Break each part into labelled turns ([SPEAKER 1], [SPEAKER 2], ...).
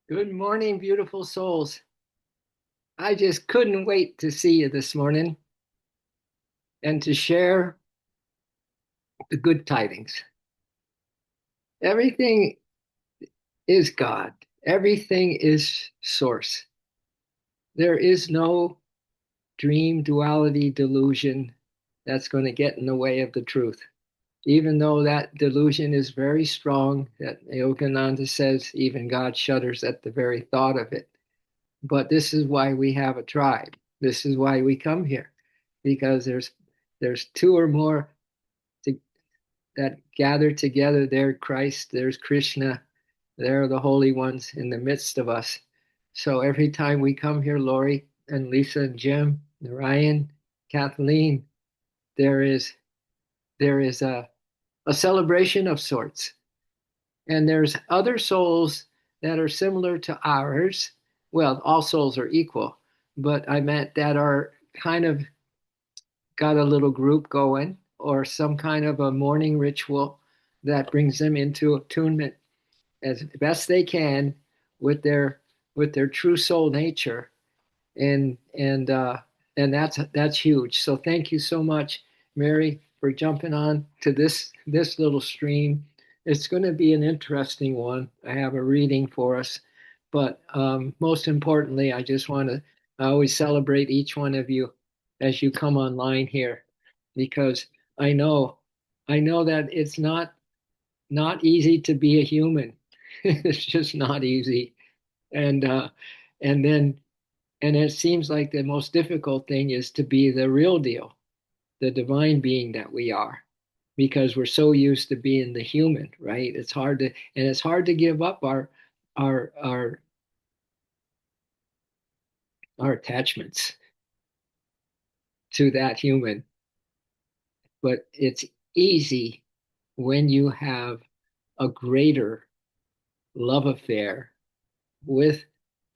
[SPEAKER 1] Good morning, beautiful souls. I just couldn't wait to see you this morning and to share the good tidings. Everything is God, everything is source. There is no dream, duality, delusion that's going to get in the way of the truth. Even though that delusion is very strong, that Yogananda says even God shudders at the very thought of it. But this is why we have a tribe. This is why we come here, because there's two or more to, that gather together. There, Christ. There's Krishna. There are the holy ones in the midst of us. So every time we come here, Lori and Lisa and Jim, Ryan, Kathleen, there is there is a celebration of sorts. And there's other souls that are similar to ours. Well, all souls are equal, but I meant that are kind of got a little group going or some kind of a morning ritual that brings them into attunement as best they can with their true soul nature, and that's huge. So thank you so much, Mary, for jumping on to this little stream. It's going to be an interesting one. I have a reading for us, but most importantly, I always celebrate each one of you as you come online here, because I know I know that it's not easy to be a human. It's just not easy, and uh, and then and it seems like the most difficult thing is to be the real deal, the divine being that we are, because we're so used to being the human, right? It's hard to give up our our our attachments to that human. But it's easy when you have a greater love affair with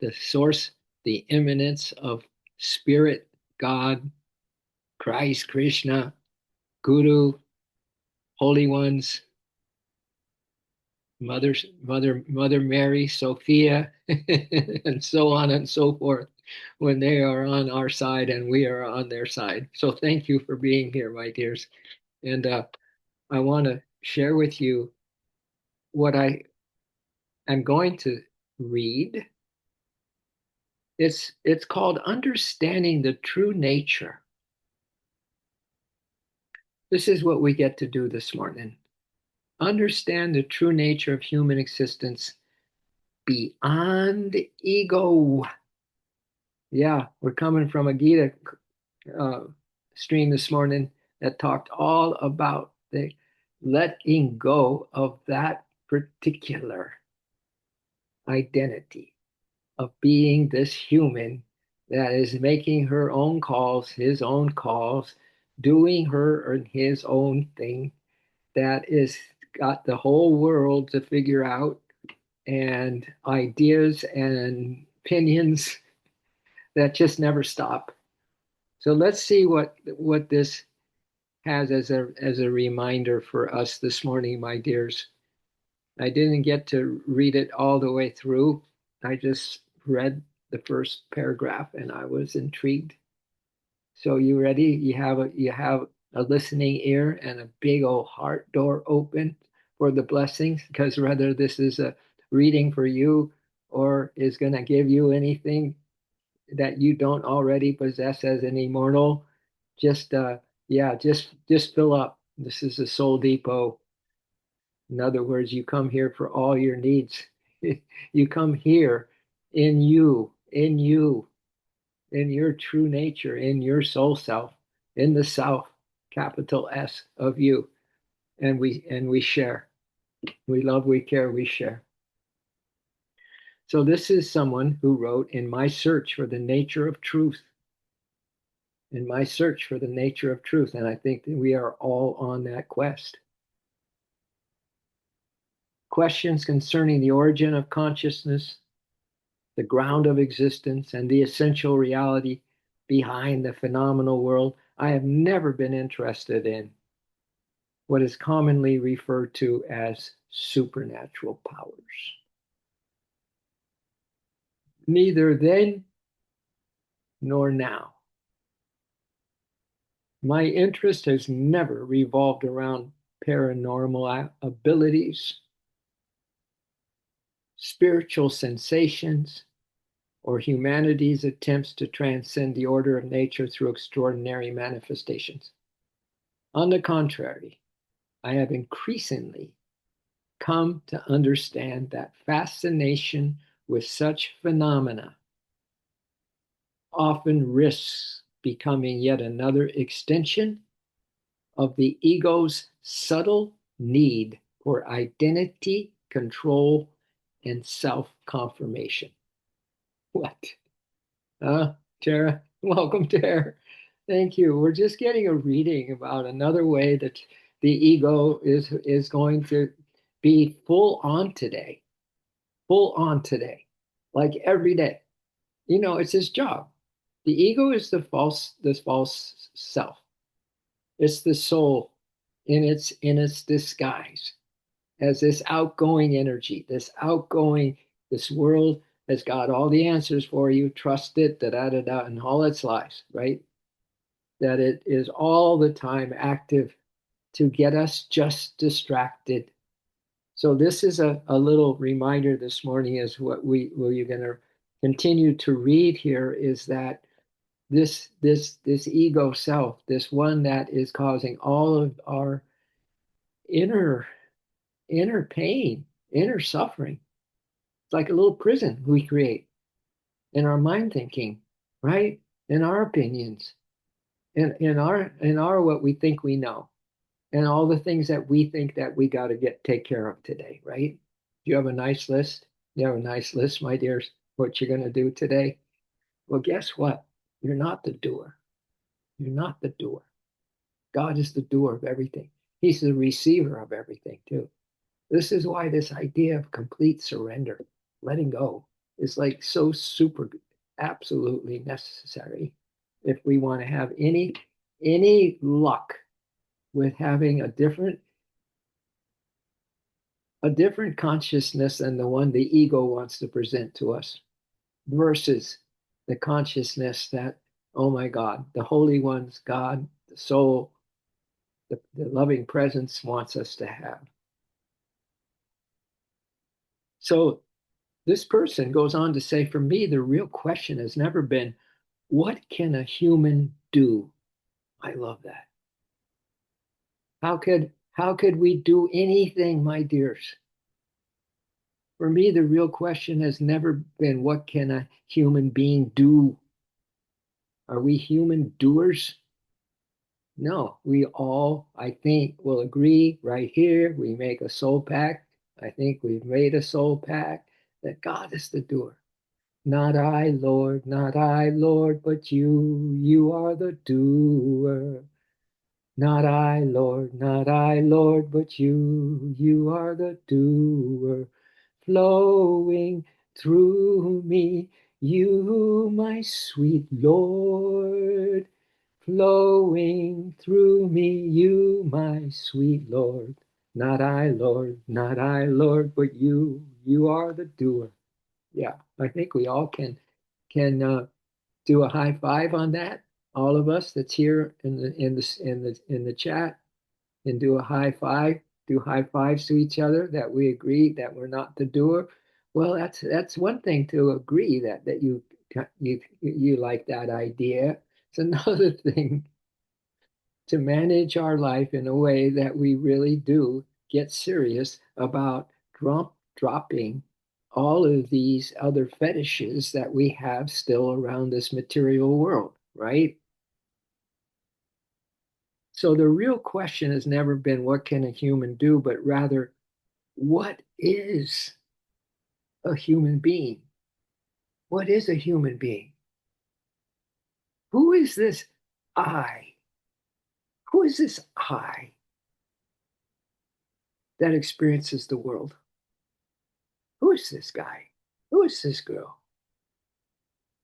[SPEAKER 1] the source, the immanence of spirit, God, Christ, Krishna, Guru, holy ones, Mother Mary, Sophia, and so on and so forth, when they are on our side and we are on their side. So thank you for being here, my dears. And I want to share with you what I am going to read. It's called Understanding the True Nature. This is what we get to do this morning. Understand the true nature of human existence beyond ego. Yeah, we're coming from a Gita uh, stream this morning that talked all about the letting go of that particular identity of being this human that is making her own calls, his own calls, doing her or his own thing, that is got the whole world to figure out, and ideas and opinions that just never stop. So let's see what this has as a reminder for us this morning, my dears. I didn't get to read it all the way through. I just read the first paragraph and I was intrigued. So you ready? You have a listening ear and a big old heart door open for the blessings, because whether this is a reading for you or is going to give you anything that you don't already possess as an immortal, just yeah, just fill up. This is a soul depot. In other words, you come here for all your needs. You come here in you, in your true nature, in your soul self, in the self, capital S of you. And we share. We love, we care, we share. So this is someone who wrote, in my search for the nature of truth, in my search for the nature of truth. And I think that we are all on that quest. Questions concerning the origin of consciousness, the ground of existence, and the essential reality behind the phenomenal world. I have never been interested in what is commonly referred to as supernatural powers. neither then nor now. My interest has never revolved around paranormal abilities, spiritual sensations, or humanity's attempts to transcend the order of nature through extraordinary manifestations. On the contrary, I have increasingly come to understand that fascination with such phenomena often risks becoming yet another extension of the ego's subtle need for identity, control, and self confirmation. What? Tara? Welcome, Tara. Thank you. We're just getting a reading about another way that the ego is going to be full on today, full on today, like every day. You know, it's his job. The ego is this false self. It's the soul in its disguise as this outgoing energy, this world has got all the answers for you. Trust it, da da da da, and all its lies, right? That it is all the time active to get us just distracted. So this is a little reminder this morning is what we're going to continue to read here is that this ego self, this one that is causing all of our inner inner pain, inner suffering. It's like a little prison we create in our mind thinking, right? In our opinions, in our what we think we know, and all the things that we think that we got to get take care of today, right? Do you have a nice list? You have a nice list, my dears, what you're going to do today? Well, guess what? You're not the doer. You're not the doer. God is the doer of everything. He's the receiver of everything, too. This is why this idea of complete surrender, letting go, is like so super absolutely necessary if we want to have any luck with having a different consciousness than the one the ego wants to present to us versus the consciousness that, oh my God, the Holy Ones, God, the soul, the loving presence wants us to have. So this person goes on to say, for me, the real question has never been, what can a human do? I love that. How could we do anything, my dears? For me, the real question has never been, what can a human being do? Are we human doers? No, we all, I think, will agree right here. We make a soul pact. I think we've made a soul pact that God is the doer. Not I, Lord, not I, Lord, but you are the doer. Not I, Lord, not I, Lord, but you are the doer. Flowing through me, you, my sweet Lord. Flowing through me, you, my sweet Lord. Not I, Lord, not I, Lord, but you are the doer. Yeah, I think we all can do a high five on that. All of us that's here in the chat and do a high five, do high fives to each other that we agree that we're not the doer. Well, that's one thing to agree that you like that idea. It's another thing to manage our life in a way that we really do get serious about dropping all of these other fetishes that we have still around this material world, right? So the real question has never been what can a human do, but rather what is a human being? What is a human being? Who is this I? Who is this I that experiences the world? Who is this guy? Who is this girl?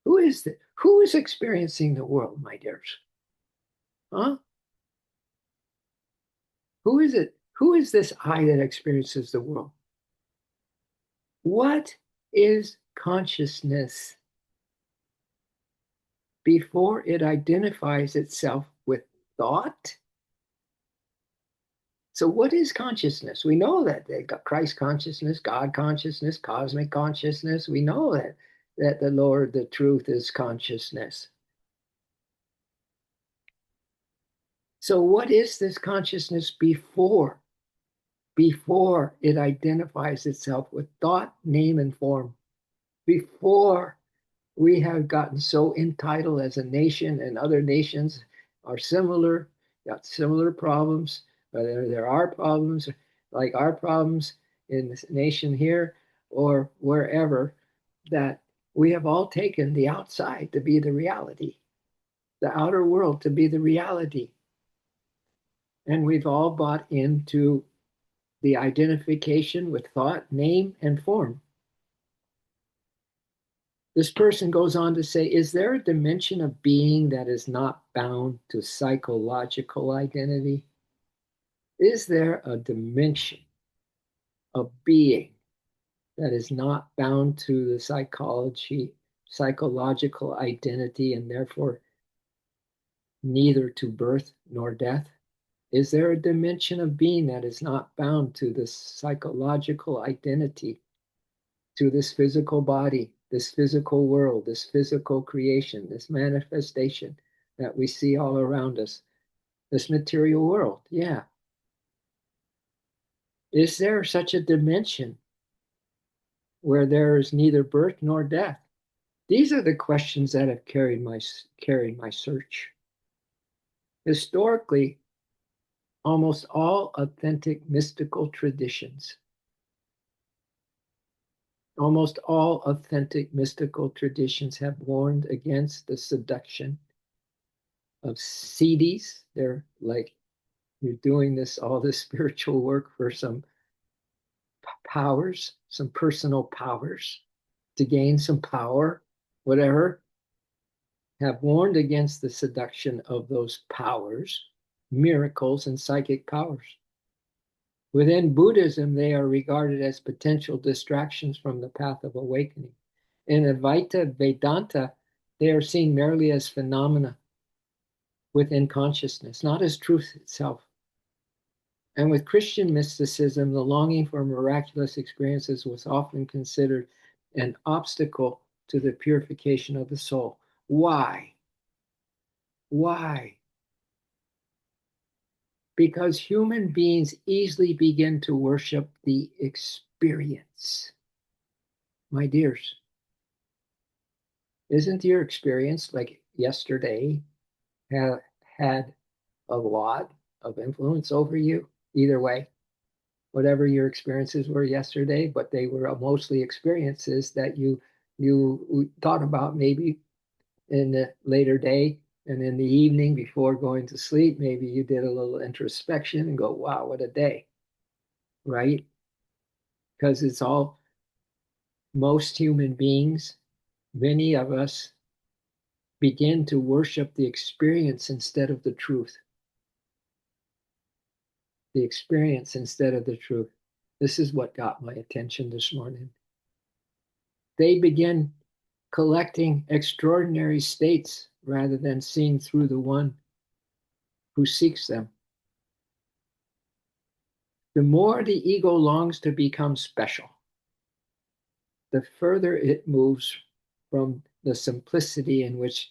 [SPEAKER 1] Who is experiencing the world, my dears? Huh? Who is it? Who is this I that experiences the world? What is consciousness before it identifies itself with thought? So, what is consciousness? We know that they got Christ consciousness, God consciousness, cosmic consciousness. We know that the Lord, the truth, is consciousness. So, what is this consciousness before it identifies itself with thought, name, and form? Before we have gotten so entitled as a nation, and other nations are similar, got similar problems. There are problems like our problems in this nation here or wherever, that we have all taken the outside to be the reality, the outer world to be the reality. And we've all bought into the identification with thought, name, and form. This person goes on to say, is there a dimension of being that is not bound to psychological identity? Is there a dimension of being that is not bound to the psychological identity, and therefore neither to birth nor death? Is there a dimension of being that is not bound to the psychological identity, to this physical body, this physical world, this physical creation, this manifestation that we see all around us, this material world? Yeah. Is there such a dimension where there is neither birth nor death? These are the questions that have carried my search. Historically, almost all authentic mystical traditions, almost all authentic mystical traditions have warned against the seduction of Siddhis. They're like, you're doing all this spiritual work for some powers, some personal powers, to gain some power, whatever, have warned against the seduction of those powers, miracles, and psychic powers. Within Buddhism, they are regarded as potential distractions from the path of awakening. In Advaita Vedanta, they are seen merely as phenomena within consciousness, not as truth itself. And with Christian mysticism, the longing for miraculous experiences was often considered an obstacle to the purification of the soul. Why? Why? Because human beings easily begin to worship the experience. My dears, isn't your experience like yesterday had a lot of influence over you? Either way, whatever your experiences were yesterday, but they were mostly experiences that you thought about maybe in the later day, and in the evening before going to sleep, maybe you did a little introspection and go, wow, what a day, right? Because it's all, most human beings, many of us begin to worship the experience instead of the truth. The experience instead of the truth. This is what got my attention this morning. They begin collecting extraordinary states rather than seeing through the one who seeks them. The more the ego longs to become special, the further it moves from the simplicity in which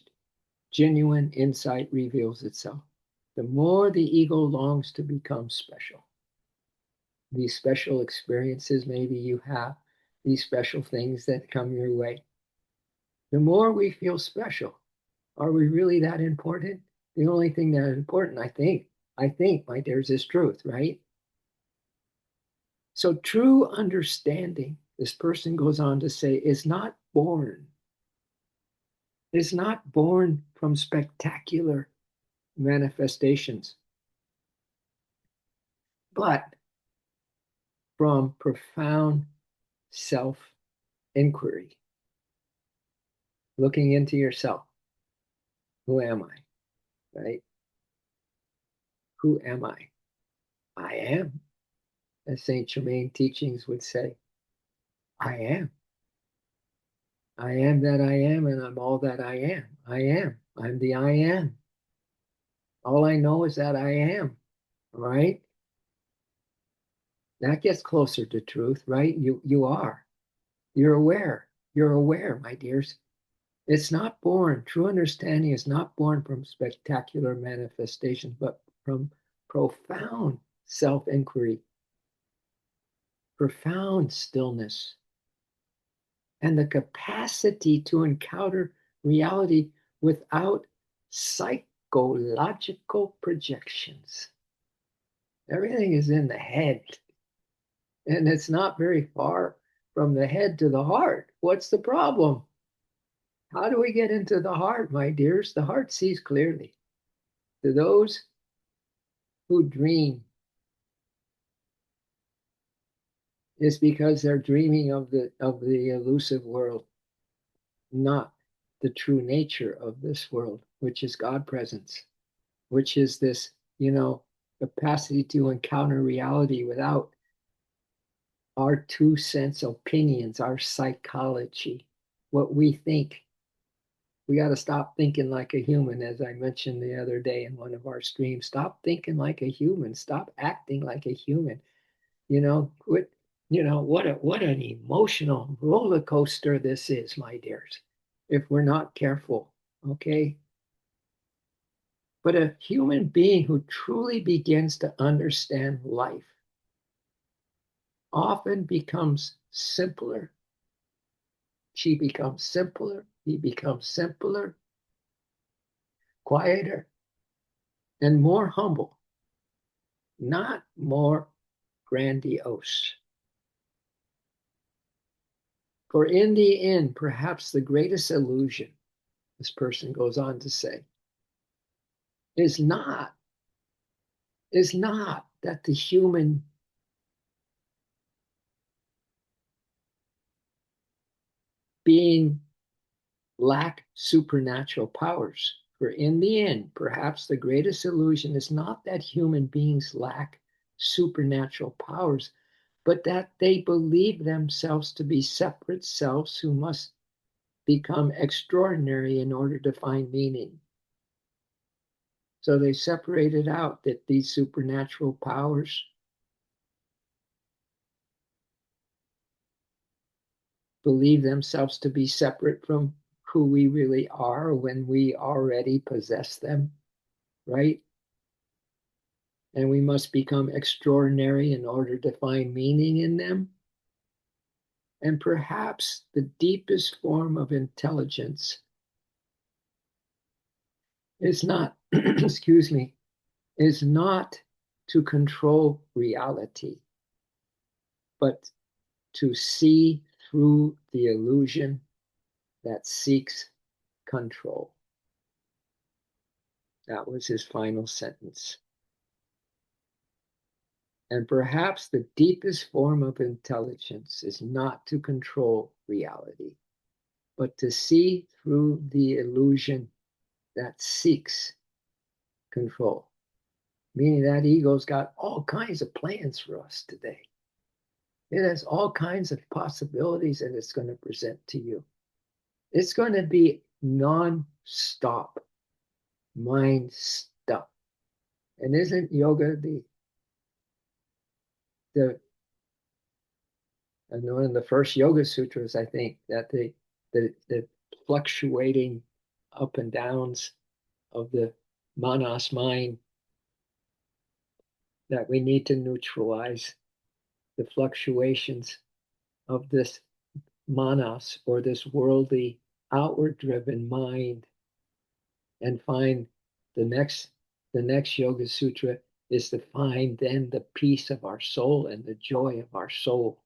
[SPEAKER 1] genuine insight reveals itself. The more the ego longs to become special. These special experiences maybe you have, these special things that come your way. The more we feel special, are we really that important? The only thing that is important, I think, my dears, is truth, right? So true understanding, this person goes on to say, is not born from spectacular manifestations, but from profound self inquiry, looking into yourself. Who am I? Right? Who am I? I am, as Saint Germain teachings would say, I am. I am that I am, and I'm all that I am. I am. I'm the I am. All I know is that I am. Right? That gets closer to truth, right? You are. You're aware. You're aware, my dears. It's not born. True understanding is not born from spectacular manifestations, but from profound self-inquiry, profound stillness, and the capacity to encounter reality without psychological projections. Everything is in the head, and it's not very far from the head to the heart. What's the problem? How do we get into the heart, my dears? The heart sees clearly. To those who dream, it's because they're dreaming of the elusive world, not the true nature of this world, which is God presence, which is this, capacity to encounter reality without our 2 cents opinions, our psychology, what we think. We got to stop thinking like a human, as I mentioned the other day in one of our streams. Stop thinking like a human. Stop acting like a human. Quit. What an emotional roller coaster this is, my dears, if we're not careful. Okay. But a human being who truly begins to understand life often becomes simpler. She becomes simpler. He becomes simpler, quieter, and more humble, not more grandiose. For in the end, perhaps the greatest illusion, this person goes on to say, is not is not that the human being lack supernatural powers. For in the end, perhaps the greatest illusion is not that human beings lack supernatural powers, but that they believe themselves to be separate selves who must become extraordinary in order to find meaning. So they separated out that these supernatural powers believe themselves to be separate from who we really are when we already possess them, right? And we must become extraordinary in order to find meaning in them. And perhaps the deepest form of intelligence is not, excuse me, is not to control reality, but to see through the illusion that seeks control. That was his final sentence. And perhaps the deepest form of intelligence is not to control reality, but to see through the illusion that seeks control. Meaning that ego's got all kinds of plans for us today. It has all kinds of possibilities that it's going to present to you. It's going to be non-stop mind stuff. And isn't yoga the and one of the first yoga sutras, I think, that the fluctuating up and downs of the manas mind, that we need to neutralize the fluctuations of this manas, or this worldly outward driven mind, and find the next the next yoga sutra is to find then the peace of our soul and the joy of our soul.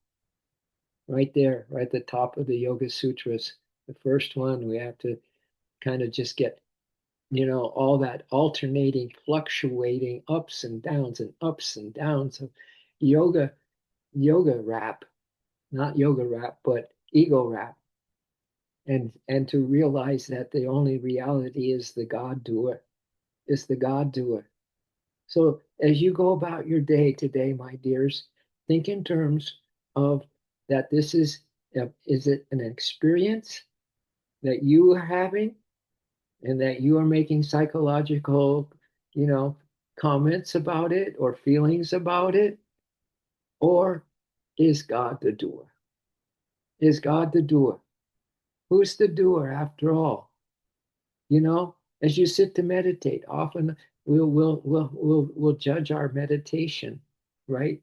[SPEAKER 1] Right there, right at the top of the Yoga Sutras, the first one, we have to kind of just get, all that alternating, fluctuating ups and downs of yoga, yoga rap, not yoga rap, but ego rap. And to realize that the only reality is the God doer, is the God doer. So as you go about your day today, my dears, think in terms of that this is it an experience that you are having and that you are making psychological, you know, comments about it or feelings about it? Or is God the doer? Is God the doer? Who's the doer after all? You know, as you sit to meditate, often we'll judge our meditation, right?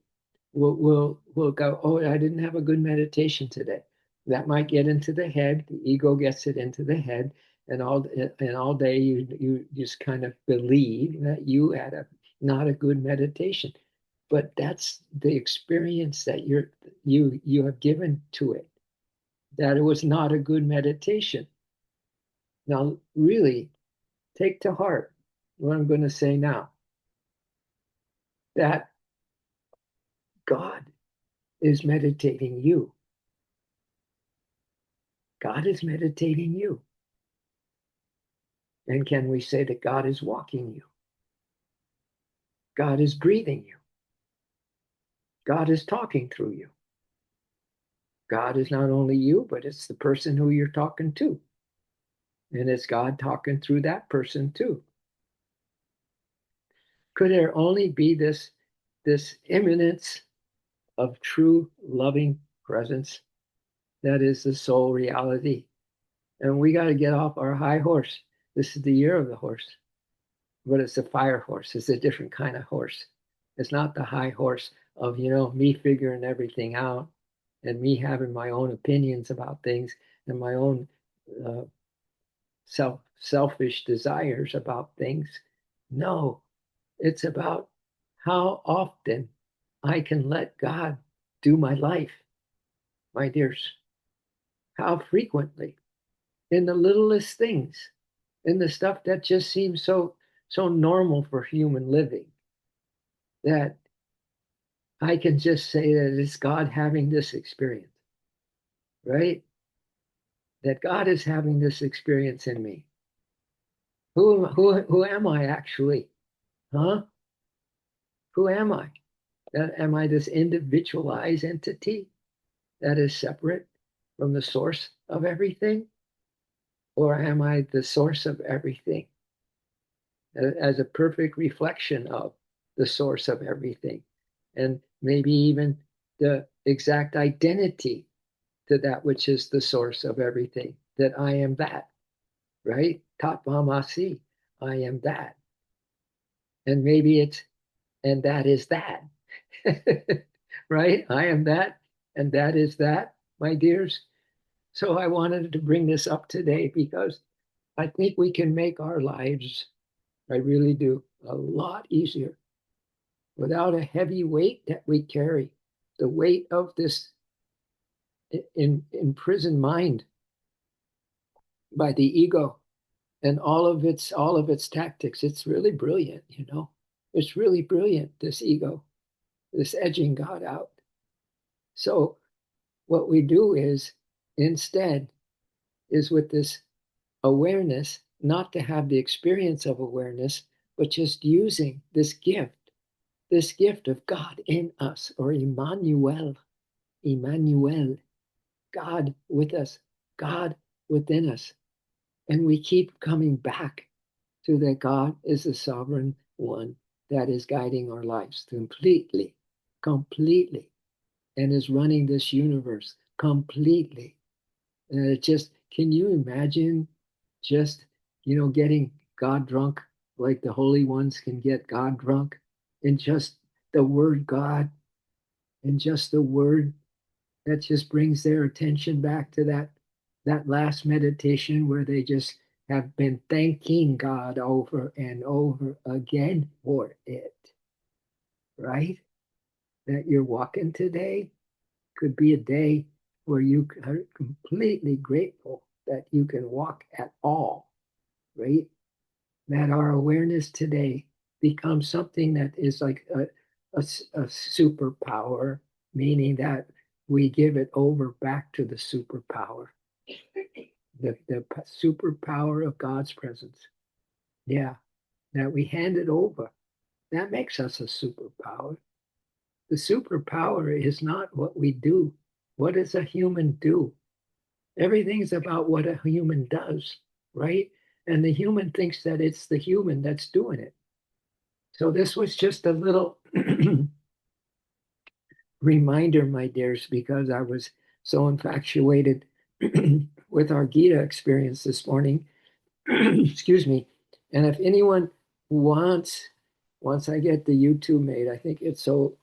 [SPEAKER 1] We'll go, oh, I didn't have a good meditation today. That might get into the head. The ego gets it into the head, and all day you just kind of believe that you had a not a good meditation. But that's the experience that you have given to it, that it was not a good meditation. Now, really, take to heart what I'm going to say now, that God is meditating you. God is meditating you. And can we say that God is walking you? God is breathing you. God is talking through you. God is not only you, but it's the person who you're talking to. And it's God talking through that person too. Could there only be this immanence of true loving presence that is the soul reality? And we got to get off our high horse. This is the year of the horse, but it's a fire horse. It's a different kind of horse. It's not the high horse of, me figuring everything out and me having my own opinions about things and my own uh, selfish desires about things. No, it's about how often I can let God do my life, my dears. How frequently, in the littlest things, in the stuff that just seems so normal for human living, that I can just say that it's God having this experience, right? That God is having this experience in me. Who am I actually? Huh? Who am I? Am I this individualized entity that is separate from the source of everything? Or am I the source of everything as a perfect reflection of the source of everything? And maybe even the exact identity to that which is the source of everything, that I am that, right? Tatmamasi, I am that. And maybe it's, and that is that, right? I am that, and that is that, my dears. So I wanted to bring this up today because I think we can make our lives, I really do, a lot easier without a heavy weight that we carry, the weight of this imprisoned mind by the ego and all of its tactics. It's really brilliant. It's really brilliant, this ego, this edging God out. So what we do is instead is with this awareness, not to have the experience of awareness, but just using this gift of God in us, or Emmanuel, Emmanuel, God with us, God within us. And we keep coming back to that God is the sovereign one that is guiding our lives completely, completely, and is running this universe completely. And it just, can you imagine just, getting God drunk like the holy ones can get God drunk in just the word God, and just the word that just brings their attention back to that last meditation where they just have been thanking God over and over again for it, right? That you're walking today could be a day where you are completely grateful that you can walk at all, right? That our awareness today becomes something that is like a superpower, meaning that we give it over back to the superpower, the superpower of God's presence. Yeah, that we hand it over. That makes us a superpower. The superpower is not what we do. What does a human do? Everything's about what a human does, right? And the human thinks that it's the human that's doing it. So this was just a little reminder, my dears, because I was so infatuated with our Gita experience this morning. Excuse me. And if anyone wants, once I get the YouTube made, I think it's so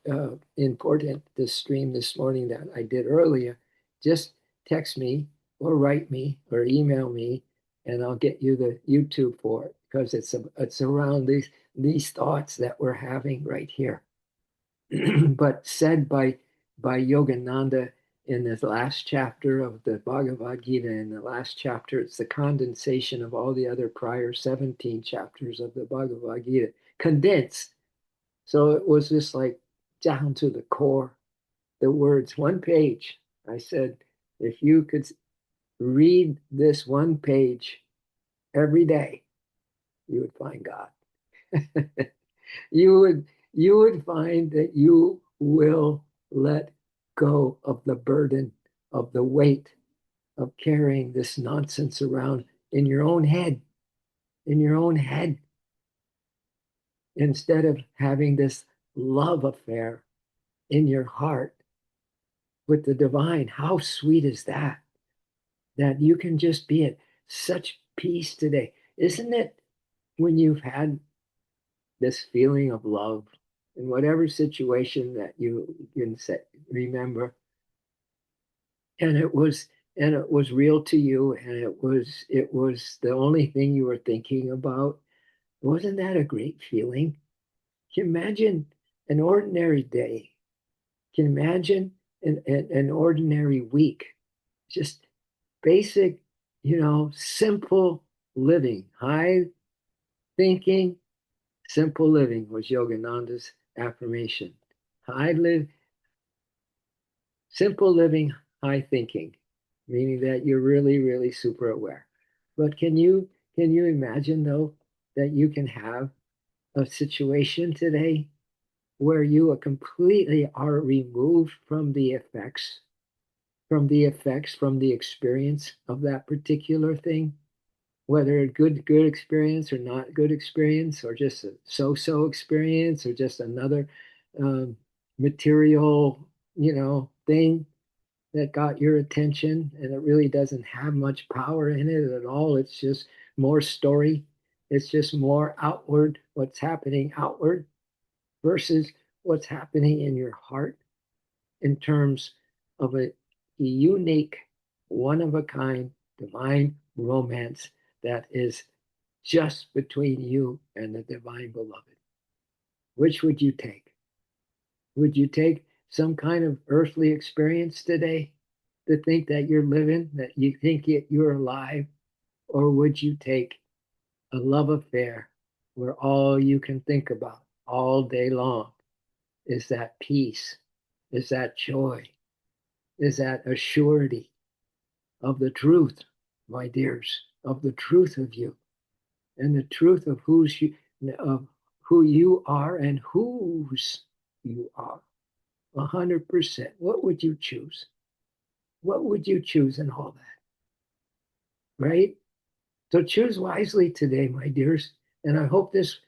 [SPEAKER 1] important, this stream this morning that I did earlier, just text me or write me or email me, and I'll get you the YouTube for it, because it's around these thoughts that we're having right here. But said by Yogananda in the last chapter of the Bhagavad Gita. In the last chapter, it's the condensation of all the other prior 17 chapters of the Bhagavad Gita, condensed. So it was just like down to the core, the words, one page. I said, if you could read this one page every day, you would find God. You would find that you will let go of the burden, of the weight of carrying this nonsense around in your own head, in your own head, instead of having this love affair in your heart with the divine. How sweet is that? That you can just be at such peace today. Isn't it, when you've had this feeling of love in whatever situation that you can remember, and it was real to you, and it was the only thing you were thinking about? Wasn't that a great feeling? Can you imagine an ordinary day? Can you imagine an ordinary week? Just basic, simple living. High thinking, simple living was Yogananda's affirmation. High live, simple living, high thinking, meaning that you're really, really super aware. But can you imagine, though, that you can have a situation today where you are completely are removed from the experience of that particular thing, whether a good experience or not good experience, or just a so-so experience, or just another um, material, thing that got your attention, and it really doesn't have much power in it at all. It's just more story. It's just more outward, what's happening outward versus what's happening in your heart, in terms of a unique, one of a kind divine romance that is just between you and the divine beloved. Which would you take? Would you take some kind of earthly experience today to think that you're living, that you think you're alive? Or would you take a love affair where all you can think about all day long is that peace, is that joy, is that assurity of the truth, my dears, of the truth of you, and the truth of of who you are and whose you are? 100%. What would you choose? What would you choose in all that? Right? So choose wisely today, my dears. And I hope this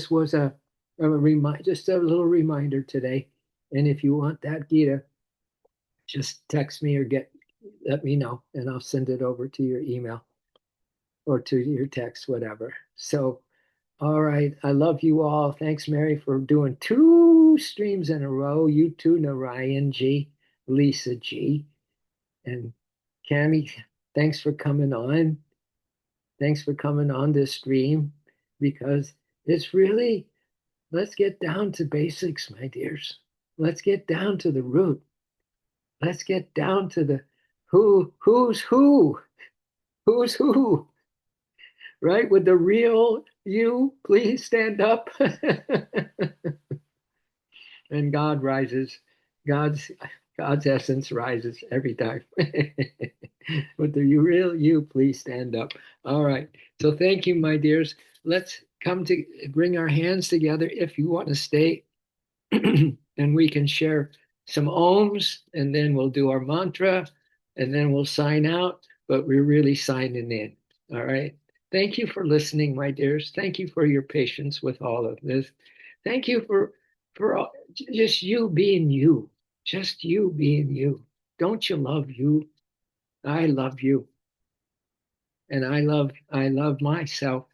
[SPEAKER 1] was just a little reminder today. And if you want that Gita, just text me or let me know, and I'll send it over to your email or to your text, whatever. So, all right. I love you all. Thanks, Mary, for doing 2 streams in a row. You too, Narayan G, Lisa G, and Cami. Thanks for coming on. Thanks for coming on this stream, because it's really, let's get down to basics, my dears. Let's get down to the root. Let's get down to the who's who, right? With the real you, please stand up. And God rises. God's God's essence rises every time. With the real you, please stand up. All right. So thank you, my dears. Let's come to bring our hands together if you want to stay, and we can share some ohms, and then we'll do our mantra, and then we'll sign out. but we're really signing in. All right. Thank you for listening, my dears. Thank you for your patience with all of this. Thank you for just you being you, just you being you. Don't you love you? I love you, and I love myself.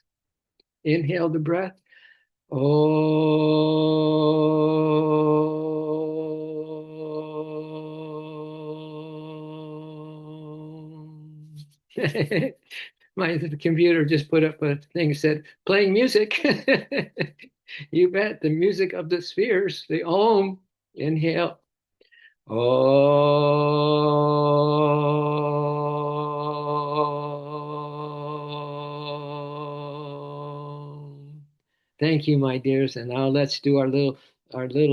[SPEAKER 1] Inhale the breath. Oh. My computer just put up a thing that said playing music. You bet, the music of the spheres, the Om. Inhale. Om. Thank you, my dears. And now let's do our little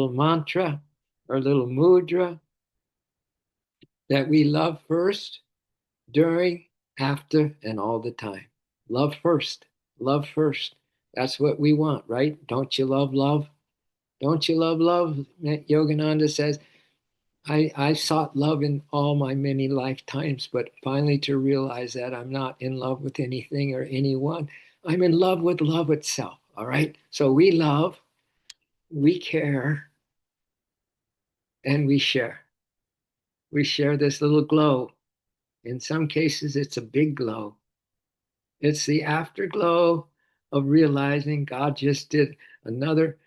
[SPEAKER 1] mantra, our little mudra that we love first, during, after, and all the time. Love first. Love first. That's what we want, right? Don't you love love? Don't you love love? Yogananda says, I sought love in all my many lifetimes, but finally to realize that I'm not in love with anything or anyone. I'm in love with love itself. All right. So we love, we care, and we share. We share this little glow. In some cases, it's a big glow. It's the afterglow of realizing God just did another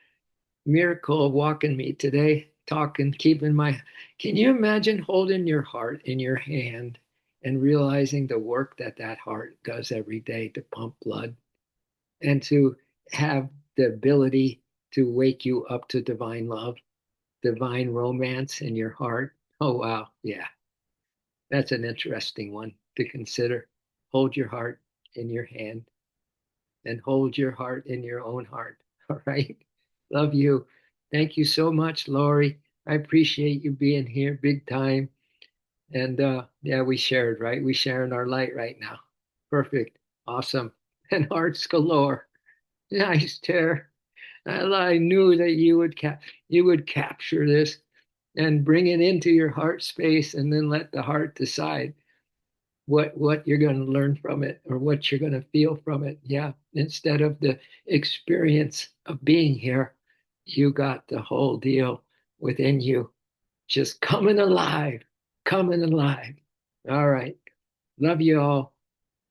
[SPEAKER 1] miracle of walking me today, talking, keeping my. Can you imagine holding your heart in your hand and realizing the work that that heart does every day to pump blood and to have the ability to wake you up to divine love, divine romance in your heart? Oh, wow. Yeah, that's an interesting one to consider. Hold your heart in your hand and hold your heart in your own heart. All right. Love you. Thank you so much, Lori. I appreciate you being here big time. And yeah, we shared, right? We sharing our light right now. Perfect. Awesome. And hearts galore. Nice, Tara. I knew that you would capture this and bring it into your heart space and then let the heart decide what you're going to learn from it or what you're going to feel from it. Yeah, instead of the experience of being here, you got the whole deal within you, just coming alive, coming alive. All right. Love you all.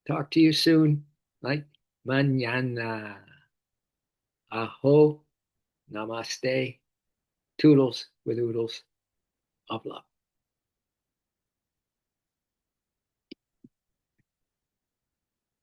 [SPEAKER 1] Talk to you soon. Like mañana. Aho. Namaste. Toodles with oodles of love.